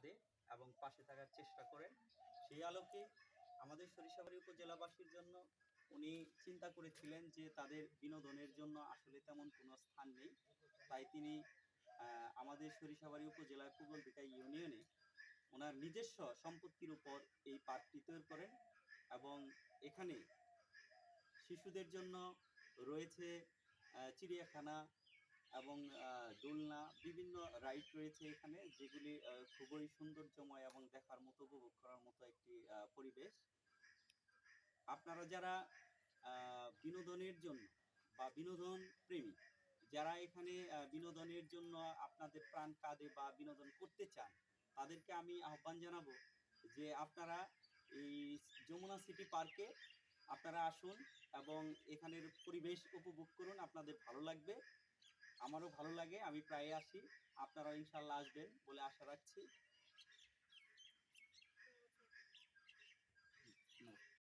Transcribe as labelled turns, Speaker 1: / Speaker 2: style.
Speaker 1: বাদে এবং পাশে থাকার চেষ্টা করেন। সেই আলোকে আমাদের সরিষাবাড়ি উপজেলাবাসীর জন্য উনি চিন্তা করেছিলেন যে তাদের বিনোদনের জন্য আসলে তেমন কোনো স্থান নেই, তাই তিনি আমাদের সরিষাবাড়ি উপজেলার পূগলদিঘা ইউনিয়নে ওনার নিজস্ব সম্পত্তির উপর এই পার্কটি তৈরি করেন এবং এখানে শিশুদের জন্য রয়েছে চিড়িয়াখানা এবং দোলনা, বিভিন্ন রাইড রয়েছে এখানে, যেগুলি খুবই সৌন্দর্যময় এবং দেখার মতো, উপভোগ করার মতো একটি পরিবেশ। আপনারা যারা বিনোদনের জন্য বা বিনোদন প্রেমী, যারা এখানে বিনোদনের জন্য আপনাদের প্রাণ কাঁদে বা বিনোদন করতে চান, তাদেরকে আমি আহ্বান জানাবো যে আপনারা এই যমুনা সিটি পার্কে আপনারা আসুন এবং এখানের পরিবেশ উপভোগ করুন। আপনাদের ভালো লাগবে, আমারও ভালো লাগে, আমি প্রায় আসি, আপনারাও ইনশাল্লাহ আসবেন বলে আশা রাখছি।